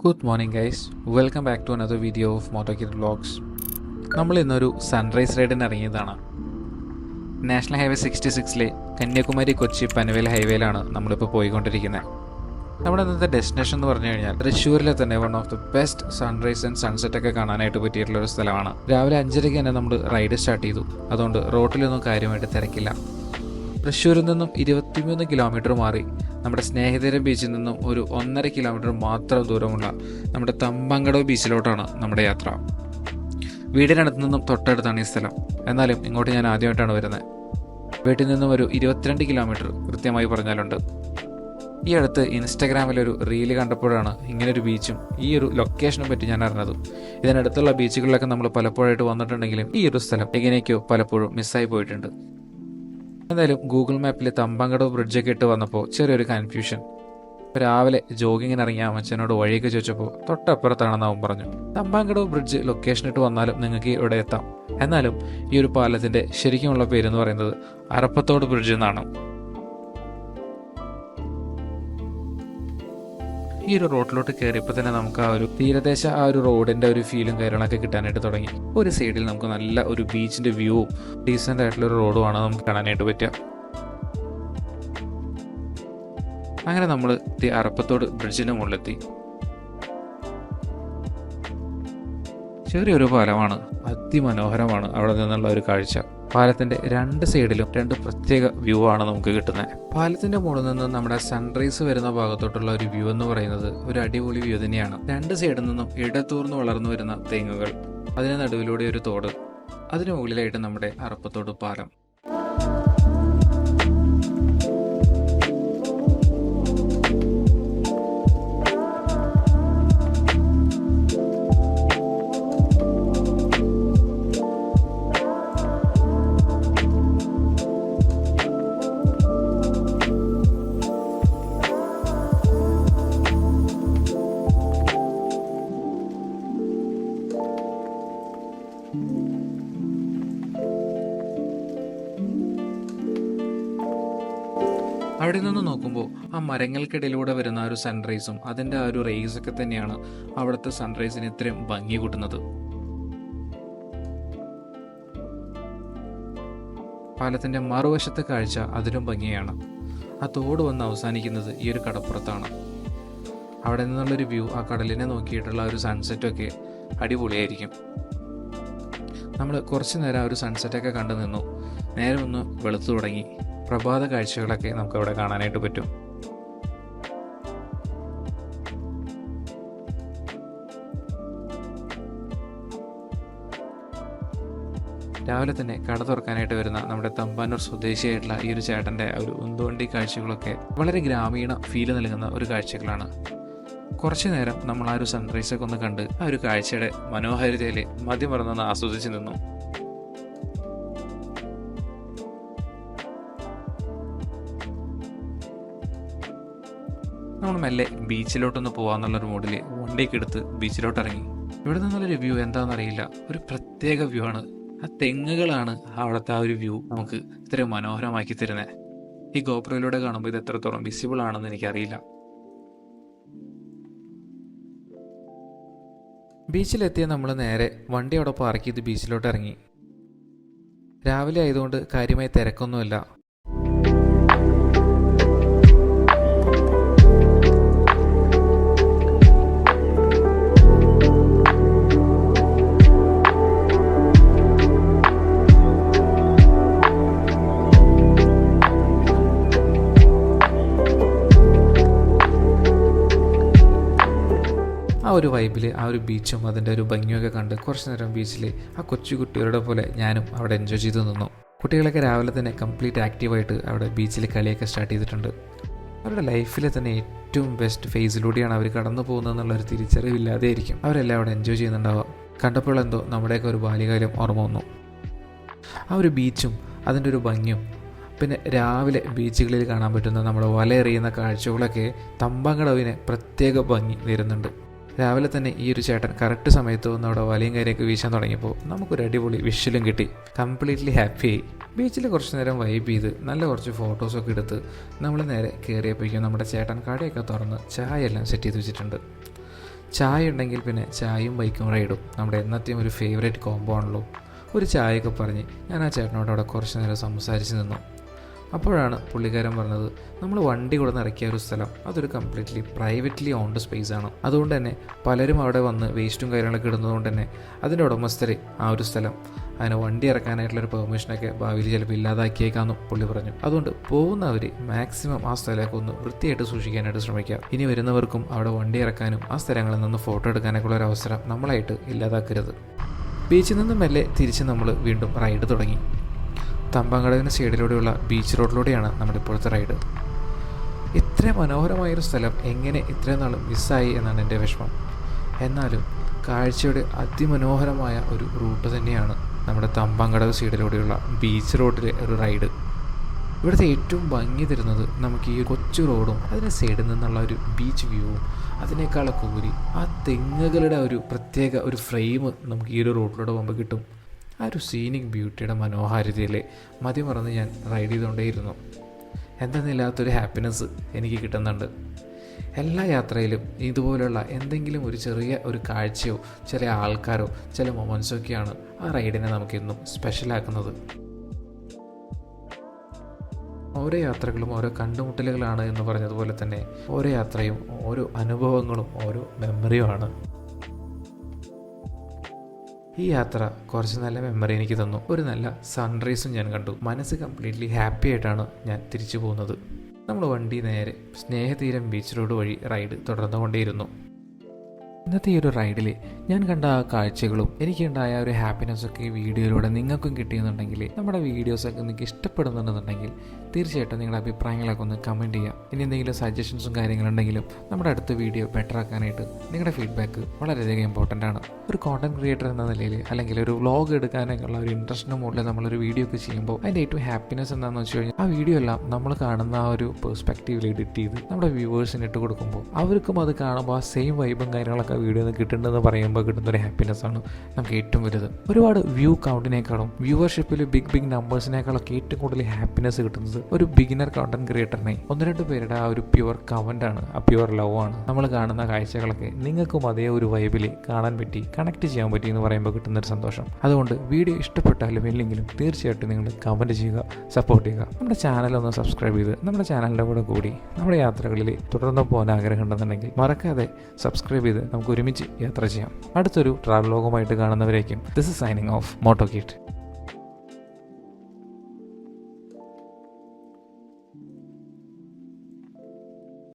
Good morning guys, welcome back to another video of Motokid Vlogs. നമ്മൾ ഇന്നൊരു sunrise റൈഡിന് ഇറങ്ങിയതാണ്. National highway 66 Kanyakumari Kochi Panvel ഹൈവേയിലാണ് നമ്മളിപ്പോൾ പോയിക്കൊണ്ടിരിക്കുന്നത്. നമ്മുടെ ഇന്നത്തെ ഡെസ്റ്റിനേഷൻ എന്ന് പറഞ്ഞു കഴിഞ്ഞാൽ തൃശ്ശൂരിലെ തന്നെ one of the best sunrise and sunset ഒക്കെ കാണാനായിട്ട് പറ്റിയിട്ടുള്ള ഒരു സ്ഥലമാണ്. രാവിലെ 5:30 തന്നെ നമ്മൾ റൈഡ് സ്റ്റാർട്ട് ചെയ്തു. അതുകൊണ്ട് റോട്ടിലൊന്നും കാര്യമായിട്ട് തിരക്കില്ല. തൃശ്ശൂരിൽ നിന്നും 23 കിലോമീറ്റർ മാറി നമ്മുടെ സ്നേഹിതര ബീച്ചിൽ നിന്നും ഒരു 1.5 കിലോമീറ്റർ മാത്രം ദൂരമുള്ള നമ്മുടെ തമ്പാങ്കടവ് ബീച്ചിലോട്ടാണ് നമ്മുടെ യാത്ര. വീടിനടുത്ത് നിന്നും തൊട്ടടുത്താണ് ഈ സ്ഥലം. എന്നാലും ഇങ്ങോട്ട് ഞാൻ ആദ്യമായിട്ടാണ് വരുന്നത്. വീട്ടിൽ നിന്നും ഒരു 22 കിലോമീറ്റർ കൃത്യമായി പറഞ്ഞാലുണ്ട്. ഈ അടുത്ത് ഇൻസ്റ്റാഗ്രാമിലൊരു റീല് കണ്ടപ്പോഴാണ് ഇങ്ങനൊരു ബീച്ചും ഈ ഒരു ലൊക്കേഷനെ പറ്റി ഞാൻ അറിഞ്ഞത്. ഇതിനടുത്തുള്ള ബീച്ചുകളിലൊക്കെ നമ്മൾ പലപ്പോഴായിട്ട് വന്നിട്ടുണ്ടെങ്കിലും ഈ ഒരു സ്ഥലം എങ്ങനെയൊക്കെയോ പലപ്പോഴും മിസ്സായി പോയിട്ടുണ്ട്. എന്തായാലും ഗൂഗിൾ മാപ്പിൽ തമ്പാങ്കടവ് ബ്രിഡ്ജൊക്കെ ഇട്ട് വന്നപ്പോൾ ചെറിയൊരു കൺഫ്യൂഷൻ. രാവിലെ ജോഗിങ്ങിന് ഇറങ്ങിയ അമ്മച്ചനോട് വഴിയൊക്കെ ചോദിച്ചപ്പോൾ തൊട്ടപ്പുറത്താണെന്ന് അവൻ പറഞ്ഞു. തമ്പാങ്കടവ് ബ്രിഡ്ജ് ലൊക്കേഷൻ ഇട്ട് വന്നാലും നിങ്ങൾക്ക് ഇവിടെ എത്താം. എന്നാലും ഈ ഒരു പാലത്തിൻ്റെ ശരിക്കുമുള്ള പേരെന്ന് പറയുന്നത് അറപ്പത്തോട് ബ്രിഡ്ജ് എന്നാണ്. ഈ ഒരു റോഡിലോട്ട് കയറിയപ്പോൾ തന്നെ നമുക്ക് ആ ഒരു തീരദേശ ആ ഒരു റോഡിൻ്റെ ഒരു ഫീലും കാര്യങ്ങളൊക്കെ കിട്ടാനായിട്ട് തുടങ്ങി. ഒരു സൈഡിൽ നമുക്ക് നല്ല ഒരു ബീച്ചിൻ്റെ വ്യൂവും ഡീസൻ്റ് ആയിട്ടുള്ളൊരു റോഡുമാണ് നമുക്ക് കാണാനായിട്ട് പറ്റുക. അങ്ങനെ നമ്മൾ അറപ്പത്തോട് ബ്രിഡ്ജിൻ്റെ മുകളിലെത്തി. ചെറിയൊരു പാലമാണ്, അതിമനോഹരമാണ് അവിടെ നിന്നുള്ള ഒരു കാഴ്ച. പാലത്തിന്റെ 2 സൈഡിലും 2 പ്രത്യേക വ്യൂ ആണ് നമുക്ക് കിട്ടുന്നത്. പാലത്തിന്റെ മുകളിൽ നിന്ന് നമ്മുടെ സൺറൈസ് വരുന്ന ഭാഗത്തോട്ടുള്ള ഒരു വ്യൂ എന്ന് പറയുന്നത് ഒരു അടിപൊളി വ്യൂ തന്നെയാണ്. 2 സൈഡിൽ നിന്നും ഇടതൂർന്ന് വളർന്നു വരുന്ന തെങ്ങുകൾ, അതിന് നടുവിലൂടെ ഒരു തോട്, അതിന് മുകളിലായിട്ട് നമ്മുടെ അറപ്പത്തോട് പാലം. അവിടെ നിന്ന് നോക്കുമ്പോൾ ആ മരങ്ങൾക്കിടയിലൂടെ വരുന്ന ഒരു സൺറൈസും അതിൻ്റെ ആ ഒരു റേസൊക്കെ തന്നെയാണ് അവിടുത്തെ സൺറൈസിന് ഇത്രയും ഭംഗി കൂട്ടുന്നത്. പാലത്തിൻ്റെ മറുവശത്തെ കാഴ്ച അതിലും ഭംഗിയാണ്. ആ തോട് വന്ന് അവസാനിക്കുന്നത് ഈ ഒരു കടപ്പുറത്താണ്. അവിടെ നിന്നുള്ളൊരു വ്യൂ, ആ കടലിനെ നോക്കിയിട്ടുള്ള ഒരു സൺസെറ്റൊക്കെ അടിപൊളിയായിരിക്കും. നമ്മൾ കുറച്ച് നേരം ആ ഒരു സൺസെറ്റൊക്കെ കണ്ടു നിന്നു. നേരെ ഒന്ന് വെളുത്തു തുടങ്ങി. പ്രഭാത കാഴ്ചകളൊക്കെ നമുക്കവിടെ കാണാനായിട്ട് പറ്റും. രാവിലെ തന്നെ കട തുറക്കാനായിട്ട് വരുന്ന നമ്മുടെ തമ്പാനൂർ സ്വദേശിയായിട്ടുള്ള ഈ ഒരു ചേട്ടൻ്റെ ഒരു ഉന്തുവണ്ടി കാഴ്ചകളൊക്കെ വളരെ ഗ്രാമീണ ഫീല് നൽകുന്ന ഒരു കാഴ്ചകളാണ്. കുറച്ചു നേരം നമ്മൾ ആ ഒരു സൺറൈസൊക്കെ ഒന്ന് കണ്ട് ആ ഒരു കാഴ്ചയുടെ മനോഹാരിതയിൽ മതിമറന്നൊന്ന് ആസ്വദിച്ച് നിന്നു. നമ്മൾ മെല്ലെ ബീച്ചിലോട്ടൊന്ന് പോകാമെന്നുള്ളൊരു മൂഡിൽ വണ്ടിയൊക്കെ എടുത്ത് ബീച്ചിലോട്ട് ഇറങ്ങി. ഇവിടെ നിന്നുള്ളൊരു വ്യൂ എന്താണെന്നറിയില്ല, ഒരു പ്രത്യേക വ്യൂ ആണ്. ആ തെങ്ങുകളാണ് അവിടുത്തെ ആ ഒരു വ്യൂ നമുക്ക് ഇത്രയും മനോഹരമാക്കി തരുന്നത്. ഈ ഗോപ്രോയിലൂടെ കാണുമ്പോൾ ഇത് എത്രത്തോളം വിസിബിൾ ആണെന്ന് എനിക്കറിയില്ല. ബീച്ചിലെത്തിയ നമ്മൾ നേരെ വണ്ടി അവിടെ പാർക്ക് ചെയ്ത് ബീച്ചിലോട്ട് ഇറങ്ങി. രാവിലെ ആയതുകൊണ്ട് കാര്യമായി തിരക്കൊന്നുമില്ല. ആ ഒരു വൈബിൽ ആ ഒരു ബീച്ചും അതിൻ്റെ ഒരു ഭംഗിയൊക്കെ കണ്ട് കുറച്ച് നേരം ബീച്ചിൽ ആ കൊച്ചു കുട്ടികളുടെ പോലെ ഞാനും അവിടെ എൻജോയ് ചെയ്ത് നിന്നു. കുട്ടികളൊക്കെ രാവിലെ തന്നെ കംപ്ലീറ്റ് ആക്റ്റീവായിട്ട് അവിടെ ബീച്ചിൽ കളിയൊക്കെ സ്റ്റാർട്ട് ചെയ്തിട്ടുണ്ട്. അവരുടെ ലൈഫിലെ തന്നെ ഏറ്റവും ബെസ്റ്റ് ഫേസിലൂടെയാണ് അവർ കടന്നു പോകുന്നതെന്നുള്ളൊരു തിരിച്ചറിവില്ലാതെ ആയിരിക്കും അവരെല്ലാം അവിടെ എൻജോയ് ചെയ്യുന്നുണ്ടാവുക. കണ്ടപ്പോഴെന്തോ നമ്മുടെയൊക്കെ ഒരു ബാല്യകാലം ഓർമ്മ വന്നു. ആ ഒരു ബീച്ചും അതിൻ്റെ ഒരു ഭംഗിയും, പിന്നെ രാവിലെ ബീച്ചുകളിൽ കാണാൻ പറ്റുന്ന നമ്മുടെ വലയെറിയുന്ന കാഴ്ചകളൊക്കെ തമ്പാങ്കടവിനെ പ്രത്യേക ഭംഗി വരുന്നുണ്ട്. രാവിലെ തന്നെ ഈ ഒരു ചേട്ടൻ കറക്റ്റ് സമയത്ത് വന്ന് അവിടെ വലയും കാര്യമൊക്കെ വീശാൻ തുടങ്ങിയപ്പോൾ നമുക്കൊരു അടിപൊളി വിഷ്വലും കിട്ടി. കംപ്ലീറ്റ്ലി ഹാപ്പിയായി. ബീച്ചിൽ കുറച്ച് നേരം വൈബ് ചെയ്ത് നല്ല കുറച്ച് ഫോട്ടോസൊക്കെ എടുത്ത് നമ്മൾ നേരെ കയറിയപ്പോഴേക്കും നമ്മുടെ ചേട്ടൻ കടയൊക്കെ തുറന്ന് ചായ എല്ലാം സെറ്റ് ചെയ്ത് വെച്ചിട്ടുണ്ട്. ചായ ഉണ്ടെങ്കിൽ പിന്നെ ചായയും ബൈക്കും റൈഡും നമ്മുടെ എന്നത്തെയും ഒരു ഫേവറേറ്റ് കോംബോ ആണല്ലോ. ഒരു ചായയൊക്കെ പറഞ്ഞ് ഞാൻ ആ ചേട്ടനോട് അവിടെ കുറച്ച് നേരം സംസാരിച്ച് നിന്നു. അപ്പോഴാണ് പുള്ളിക്കാരൻ പറഞ്ഞത്, നമ്മൾ വണ്ടി കൊടുന്ന് ഇറക്കിയ ഒരു സ്ഥലം അതൊരു കംപ്ലീറ്റ്ലി പ്രൈവറ്റ്ലി ഓൺഡ് സ്പേസ് ആണ്. അതുകൊണ്ട് തന്നെ പലരും അവിടെ വന്ന് വേസ്റ്റും കാര്യങ്ങളൊക്കെ ഇടുന്നതുകൊണ്ട് തന്നെ അതിൻ്റെ ഉടമസ്ഥർ ആ ഒരു സ്ഥലം അതിന് വണ്ടി ഇറക്കാനായിട്ടുള്ളൊരു പെർമിഷനൊക്കെ ഭാവിയിൽ ചിലപ്പോൾ ഇല്ലാതാക്കിയേക്കാമെന്നും പുള്ളി പറഞ്ഞു. അതുകൊണ്ട് പോകുന്നവർ മാക്സിമം ആ സ്ഥലമൊക്കെ ഒന്ന് വൃത്തിയായിട്ട് സൂക്ഷിക്കാനായിട്ട് ശ്രമിക്കുക. ഇനി വരുന്നവർക്കും അവിടെ വണ്ടി ഇറക്കാനും ആ സ്ഥലങ്ങളിൽ നിന്ന് ഫോട്ടോ എടുക്കാനൊക്കെ ഉള്ള ഒരു അവസരം നമ്മളായിട്ട് ഇല്ലാതാക്കരുത്. ബീച്ചിൽ നിന്നും മെല്ലെ തിരിച്ച് നമ്മൾ വീണ്ടും റൈഡ് തുടങ്ങി. തമ്പാങ്കടവിന് സൈഡിലൂടെയുള്ള ബീച്ച് റോഡിലൂടെയാണ് നമ്മുടെ ഇപ്പോഴത്തെ റൈഡ്. ഇത്ര മനോഹരമായൊരു സ്ഥലം എങ്ങനെ ഇത്രയും നാൾ മിസ്സായി എന്നാണ് എൻ്റെ വിഷമം. എന്നാലും കാഴ്ചയുടെ അതിമനോഹരമായ ഒരു റൂട്ട് തന്നെയാണ് നമ്മുടെ തമ്പാങ്കടവ് സൈഡിലൂടെയുള്ള ബീച്ച് റോഡിലെ ഒരു റൈഡ്. ഇവിടുത്തെ ഏറ്റവും ഭംഗി തരുന്നത് നമുക്ക് ഈ കൊച്ചു റോഡും അതിൻ്റെ സൈഡിൽ നിന്നുള്ള ഒരു ബീച്ച് വ്യൂവും അതിനേക്കാളൊക്കെ ഉപരി ആ തെങ്ങുകളുടെ ഒരു പ്രത്യേക ഒരു ഫ്രെയിം നമുക്ക് ഈ ഒരു റോഡിലൂടെ പോകുമ്പോൾ കിട്ടും. ആ ഒരു സീനിക് ബ്യൂട്ടിയുടെ മനോഹാരിതയിൽ മതിമറന്ന് ഞാൻ റൈഡ് ചെയ്തുകൊണ്ടേയിരുന്നു. എന്തെന്നില്ലാത്തൊരു ഹാപ്പിനെസ് എനിക്ക് കിട്ടുന്നുണ്ട്. എല്ലാ യാത്രയിലും ഇതുപോലുള്ള എന്തെങ്കിലും ഒരു ചെറിയ ഒരു കാഴ്ചയോ ചില ആൾക്കാരോ ചില മൊമെൻറ്റ്സൊക്കെയാണ് ആ റൈഡിനെ നമുക്കെന്നും സ്പെഷ്യലാക്കുന്നത്. ഓരോ യാത്രകളും ഓരോ കണ്ടുമുട്ടലുകളാണ് എന്ന് പറഞ്ഞതുപോലെ തന്നെ ഓരോ യാത്രയും ഓരോ അനുഭവങ്ങളും ഓരോ മെമ്മറിയുമാണ്. ഈ യാത്ര കുറച്ച് നല്ല മെമ്മറി എനിക്ക് തന്നു. ഒരു നല്ല സൺറൈസും ഞാൻ കണ്ടു. മനസ്സ് കംപ്ലീറ്റ്ലി ഹാപ്പി ആയിട്ടാണ് ഞാൻ തിരിച്ചു പോകുന്നത്. നമ്മൾ വണ്ടി നേരെ സ്നേഹതീരം ബീച്ച് റോഡ് വഴി റൈഡ് തുടർന്നുകൊണ്ടേയിരുന്നു. ഇന്നത്തെ ഈ ഒരു റൈഡിൽ ഞാൻ കണ്ട ആ കാഴ്ചകളും എനിക്കുണ്ടായ ഒരു ഹാപ്പിനെസ്സൊക്കെ ഈ വീഡിയോയിലൂടെ നിങ്ങൾക്കും കിട്ടിയെന്നുണ്ടെങ്കിൽ, നമ്മുടെ വീഡിയോസൊക്കെ നിങ്ങൾക്ക് ഇഷ്ടപ്പെടുന്നുണ്ടെന്നുണ്ടെങ്കിൽ തീർച്ചയായിട്ടും നിങ്ങളുടെ അഭിപ്രായങ്ങളൊക്കെ ഒന്ന് കമൻറ്റ് ചെയ്യുക. ഇനി എന്തെങ്കിലും സജഷൻസും കാര്യങ്ങളുണ്ടെങ്കിലും നമ്മുടെ അടുത്ത വീഡിയോ ബെറ്റർ ആക്കാനായിട്ട് നിങ്ങളുടെ ഫീഡ്ബാക്ക് വളരെയധികം ഇമ്പോർട്ടൻ്റ് ആണ്. ഒരു കോണ്ടന്റ് ക്രിയേറ്റർ എന്ന നിലയിൽ അല്ലെങ്കിൽ ഒരു വ്ളോഗ് എടുക്കാനൊക്കെയുള്ള ഒരു ഇൻട്രസ്റ്റിൻ്റെ മുകളിൽ നമ്മളൊരു വീഡിയോ ഒക്കെ ചെയ്യുമ്പോൾ അതിൻ്റെ ഏറ്റവും ഹാപ്പിനെസ് എന്താണെന്ന് വെച്ച് കഴിഞ്ഞാൽ ആ വീഡിയോ എല്ലാം നമ്മൾ കാണുന്ന ആ ഒരു പെർസ്പെക്റ്റീവിൽ എഡിറ്റ് ചെയ്ത് നമ്മുടെ വ്യൂവേഴ്സിന് ഇട്ട് കൊടുക്കുമ്പോൾ അവർക്കും അത് കാണുമ്പോൾ ആ സെയിം വൈബും കാര്യങ്ങളൊക്കെ വീഡിയോ കിട്ടുന്നുണ്ടെന്ന് പറയുമ്പോൾ കിട്ടുന്നൊരു ഹാപ്പിനെസ്സാണ് നമുക്ക് ഏറ്റവും വലുത്. ഒരുപാട് വ്യൂ കൗണ്ടിനേക്കാളും വ്യൂവർഷിപ്പിൽ ബിഗ് നമ്പേഴ്സിനേക്കാളൊക്കെ ഏറ്റവും കൂടുതൽ ഹാപ്പിനെസ് കിട്ടുന്നത് ഒരു ബിഗിനർ കണ്ടന്റ് ക്രിയേറ്ററിനെ 1-2 പേരുടെ ആ ഒരു പ്യുവർ കമൻ്റാണ്, ആ പ്യുവർ ലവ് ആണ്. നമ്മൾ കാണുന്ന കാഴ്ചകളൊക്കെ നിങ്ങൾക്കും അതേ ഒരു വൈബിൽ കാണാൻ പറ്റി, കണക്ട് ചെയ്യാൻ പറ്റി എന്ന് പറയുമ്പോൾ കിട്ടുന്നൊരു സന്തോഷം. അതുകൊണ്ട് വീഡിയോ ഇഷ്ടപ്പെട്ടാലും ഇല്ലെങ്കിലും തീർച്ചയായിട്ടും നിങ്ങൾ കമൻറ്റ് ചെയ്യുക, സപ്പോർട്ട് ചെയ്യുക. നമ്മുടെ ചാനലൊന്ന് സബ്സ്ക്രൈബ് ചെയ്ത് നമ്മുടെ ചാനലിൻ്റെ കൂടി നമ്മുടെ യാത്രകളിൽ തുടർന്ന് പോകാൻ ആഗ്രഹം ഉണ്ടെന്നുണ്ടെങ്കിൽ മറക്കാതെ സബ്സ്ക്രൈബ് ചെയ്ത് നമുക്ക് ഒരുമിച്ച് യാത്ര ചെയ്യാം. അടുത്തൊരു ട്രാവൽ വ്ലോഗുമായിട്ട് കാണുന്നവരേക്കും this is signing off Moto kid.